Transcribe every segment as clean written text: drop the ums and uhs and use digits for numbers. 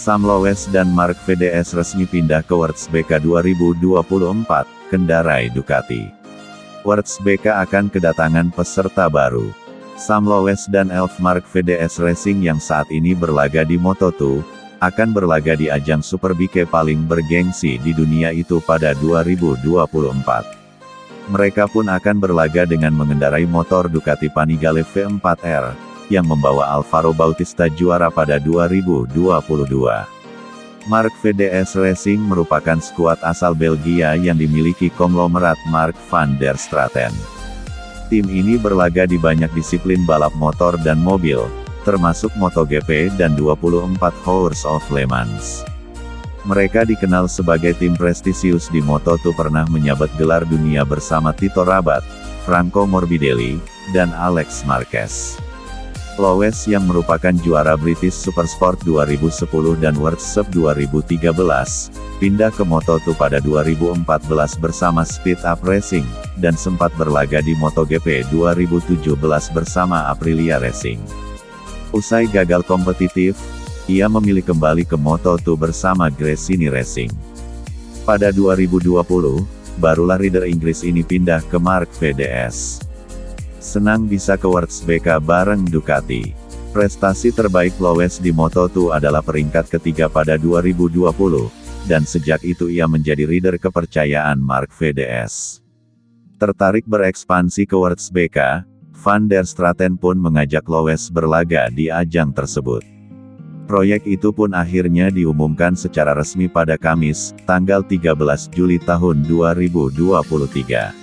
Sam Lowes dan Mark VDS resmi pindah ke Worlds BK 2024, kendarai Ducati. Worlds BK akan kedatangan peserta baru. Sam Lowes dan Mark VDS Racing yang saat ini berlaga di Moto2, akan berlaga di ajang Superbike paling bergengsi di dunia itu pada 2024. Mereka pun akan berlaga dengan mengendarai motor Ducati Panigale V4R, yang membawa Alvaro Bautista juara pada 2022. Mark VDS Racing merupakan skuad asal Belgia yang dimiliki konglomerat Mark van der Straten. Tim ini berlaga di banyak disiplin balap motor dan mobil, termasuk MotoGP dan 24 Hours of Le Mans. Mereka dikenal sebagai tim prestisius di Moto2, pernah menyabet gelar dunia bersama Tito Rabat, Franco Morbidelli, dan Alex Marquez. Lowes yang merupakan juara British Supersport 2010 dan World Cup 2013, pindah ke Moto2 pada 2014 bersama Speed Up Racing, dan sempat berlaga di MotoGP 2017 bersama Aprilia Racing. Usai gagal kompetitif, ia memilih kembali ke Moto2 bersama Gresini Racing. Pada 2020, barulah rider Inggris ini pindah ke Mark VDS. Senang bisa ke Worlds BK bareng Ducati. Prestasi terbaik Lowes di Moto2 adalah peringkat ketiga pada 2020, dan sejak itu ia menjadi rider kepercayaan Mark VDS. Tertarik berekspansi ke Worlds BK, Van der Straten pun mengajak Lowes berlaga di ajang tersebut. Proyek itu pun akhirnya diumumkan secara resmi pada Kamis, tanggal 13 Juli tahun 2023.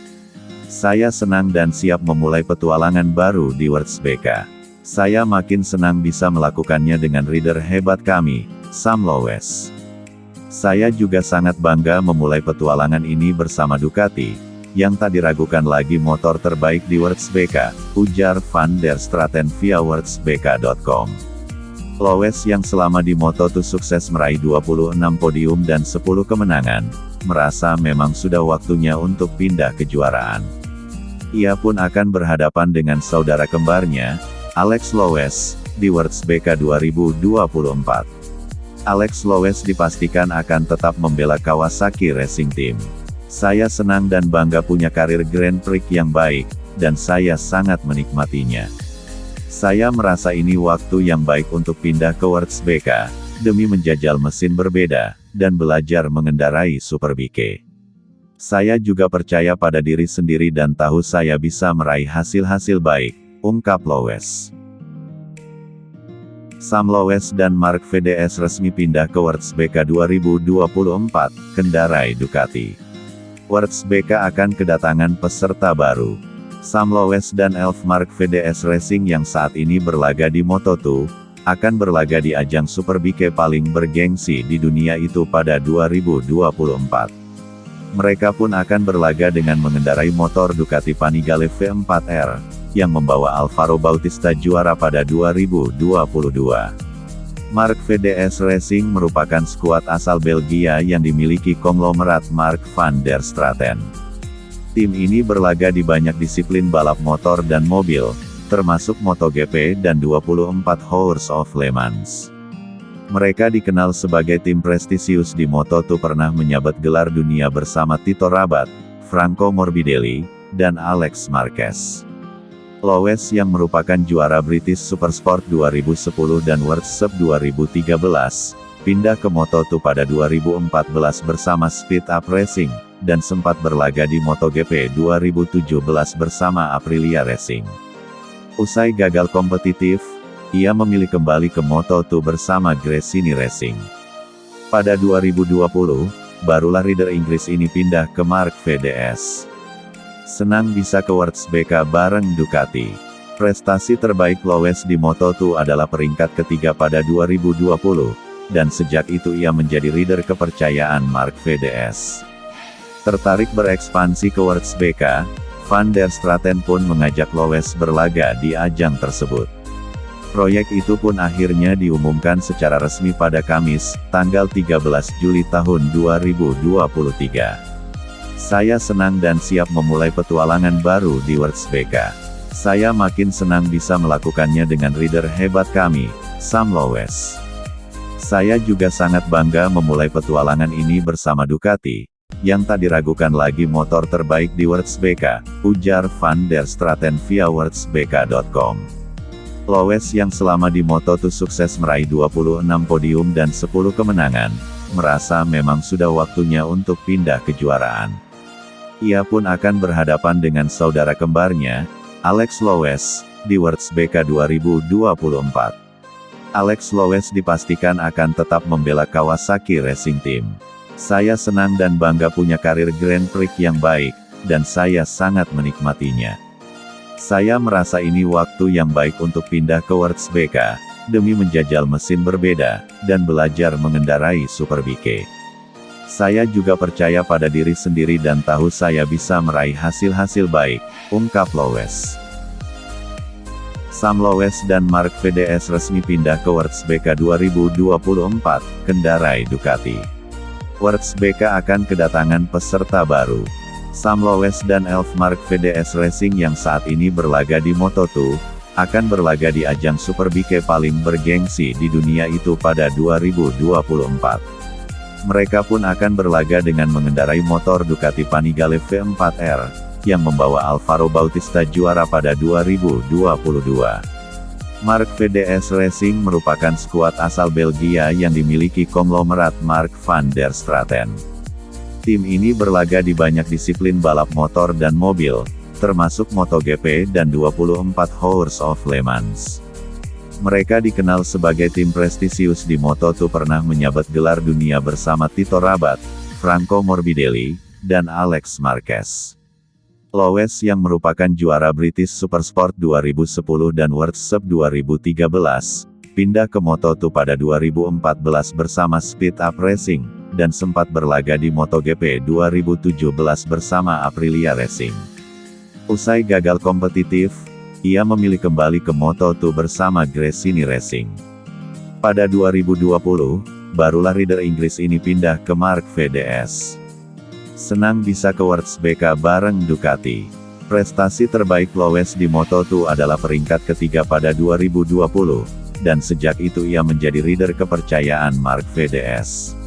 Saya senang dan siap memulai petualangan baru di Worlds BK. Saya makin senang bisa melakukannya dengan rider hebat kami, Sam Lowes. Saya juga sangat bangga memulai petualangan ini bersama Ducati, yang tak diragukan lagi motor terbaik di Worlds BK, ujar Van der Straten via worldsbk.com. Lowes yang selama di Moto2 sukses meraih 26 podium dan 10 kemenangan, merasa memang sudah waktunya untuk pindah kejuaraan. Ia pun akan berhadapan dengan saudara kembarnya, Alex Lowes, di Worlds BK 2024. Alex Lowes dipastikan akan tetap membela Kawasaki Racing Team. Saya senang dan bangga punya karir Grand Prix yang baik, dan saya sangat menikmatinya. Saya merasa ini waktu yang baik untuk pindah ke Worlds BK, demi menjajal mesin berbeda, dan belajar mengendarai Superbike. Saya juga percaya pada diri sendiri dan tahu saya bisa meraih hasil-hasil baik, ungkap Lowes. Sam Lowes dan Mark VDS resmi pindah ke Worlds BK 2024, kendarai Ducati. Worlds BK akan kedatangan peserta baru. Sam Lowes dan Mark VDS Racing yang saat ini berlaga di Moto2, akan berlaga di ajang Superbike paling bergengsi di dunia itu pada 2024. Mereka pun akan berlaga dengan mengendarai motor Ducati Panigale V4R, yang membawa Alvaro Bautista juara pada 2022. Mark VDS Racing merupakan skuad asal Belgia yang dimiliki konglomerat Mark van der Straten. Tim ini berlaga di banyak disiplin balap motor dan mobil, termasuk MotoGP dan 24 Hours of Le Mans. Mereka dikenal sebagai tim prestisius di Moto2, pernah menyabet gelar dunia bersama Tito Rabat, Franco Morbidelli, dan Alex Marquez. Lowes yang merupakan juara British Supersport 2010 dan World Cup 2013, pindah ke Moto2 pada 2014 bersama Speed Up Racing, dan sempat berlaga di MotoGP 2017 bersama Aprilia Racing. Usai gagal kompetitif, ia memilih kembali ke Moto2 bersama Gresini Racing. Pada 2020, barulah rider Inggris ini pindah ke Mark VDS. Senang bisa ke Worlds BK bareng Ducati. Prestasi terbaik Lowes di Moto2 adalah peringkat ketiga pada 2020, dan sejak itu ia menjadi rider kepercayaan Mark VDS. Tertarik berekspansi ke Worlds BK, Van der Straten pun mengajak Lowes berlaga di ajang tersebut. Proyek itu pun akhirnya diumumkan secara resmi pada Kamis, tanggal 13 Juli tahun 2023. Saya senang dan siap memulai petualangan baru di Worlds BK. Saya makin senang bisa melakukannya dengan rider hebat kami, Sam Lowes. Saya juga sangat bangga memulai petualangan ini bersama Ducati, yang tak diragukan lagi motor terbaik di WRC, ujar Van der Straten via WRC.com. Loes yang selama di Moto2 sukses meraih 26 podium dan 10 kemenangan, merasa memang sudah waktunya untuk pindah kejuaraan. Ia pun akan berhadapan dengan saudara kembarnya, Alex Loes, di WRC 2024. Alex Loes dipastikan akan tetap membela Kawasaki Racing Team. Saya senang dan bangga punya karir Grand Prix yang baik, dan saya sangat menikmatinya. Saya merasa ini waktu yang baik untuk pindah ke WRC, demi menjajal mesin berbeda, dan belajar mengendarai Superbike. Saya juga percaya pada diri sendiri dan tahu saya bisa meraih hasil-hasil baik, ungkap Loes. Sam Loes dan Marc VDS resmi pindah ke WRC 2024, kendarai Ducati. WRC akan kedatangan peserta baru. Sam Loes dan Marc VDS Racing yang saat ini berlaga di Moto2, akan berlaga di ajang Superbike paling bergengsi di dunia itu pada 2024. Mereka pun akan berlaga dengan mengendarai motor Ducati Panigale V4R, yang membawa Alvaro Bautista juara pada 2022. Marc VDS Racing merupakan skuad asal Belgia yang dimiliki konglomerat Marc van der Straten. Tim ini berlaga di banyak disiplin balap motor dan mobil, termasuk MotoGP dan 24 Hours of Le Mans. Mereka dikenal sebagai tim prestisius di Moto2, pernah menyabet gelar dunia bersama Tito Rabat, Franco Morbidelli, dan Alex Marquez. Loes yang merupakan juara British Supersport 2010 dan World Cup 2013, pindah ke Moto2 pada 2014 bersama Speed Up Racing, dan sempat berlaga di MotoGP 2017 bersama Aprilia Racing. Usai gagal kompetitif, ia memilih kembali ke Moto2 bersama Gresini Racing. Pada 2020, barulah rider Inggris ini pindah ke Marc VDS. Senang bisa ke WRC bareng Ducati. Prestasi terbaik Loes di Moto2 adalah peringkat ketiga pada 2020, dan sejak itu ia menjadi rider kepercayaan Marc VDS.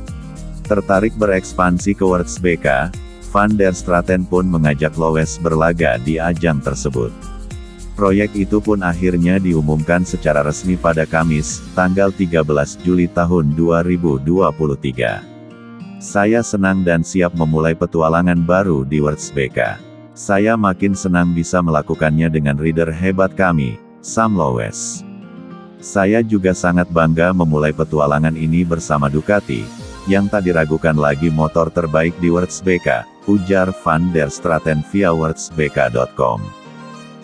Tertarik berekspansi ke WRC, Van der Straten pun mengajak Loes berlaga di ajang tersebut. Proyek itu pun akhirnya diumumkan secara resmi pada Kamis, tanggal 13 Juli tahun 2023. Saya senang dan siap memulai petualangan baru di WRC. Saya makin senang bisa melakukannya dengan rider hebat kami, Sam Loes. Saya juga sangat bangga memulai petualangan ini bersama Ducati, yang tak diragukan lagi motor terbaik di WRC, ujar Van der Straten via WRC.com.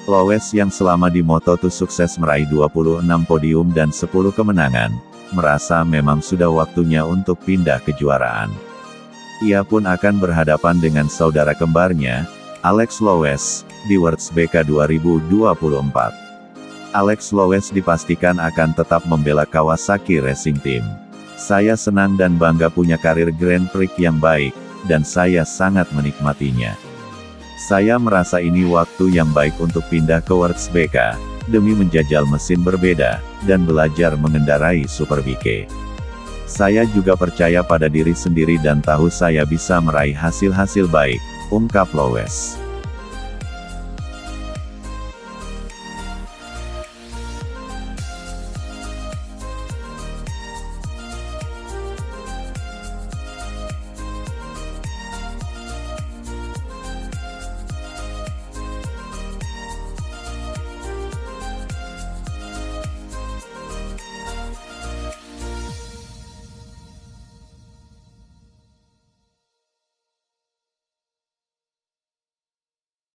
Loes yang selama di Moto2 sukses meraih 26 podium dan 10 kemenangan, merasa memang sudah waktunya untuk pindah kejuaraan. Ia pun akan berhadapan dengan saudara kembarnya, Alex Loes, di WRC 2024. Alex Loes dipastikan akan tetap membela Kawasaki Racing Team. Saya senang dan bangga punya karir Grand Prix yang baik, dan saya sangat menikmatinya. Saya merasa ini waktu yang baik untuk pindah ke WRC, demi menjajal mesin berbeda, dan belajar mengendarai Superbike. Saya juga percaya pada diri sendiri dan tahu saya bisa meraih hasil-hasil baik, ungkap Loes.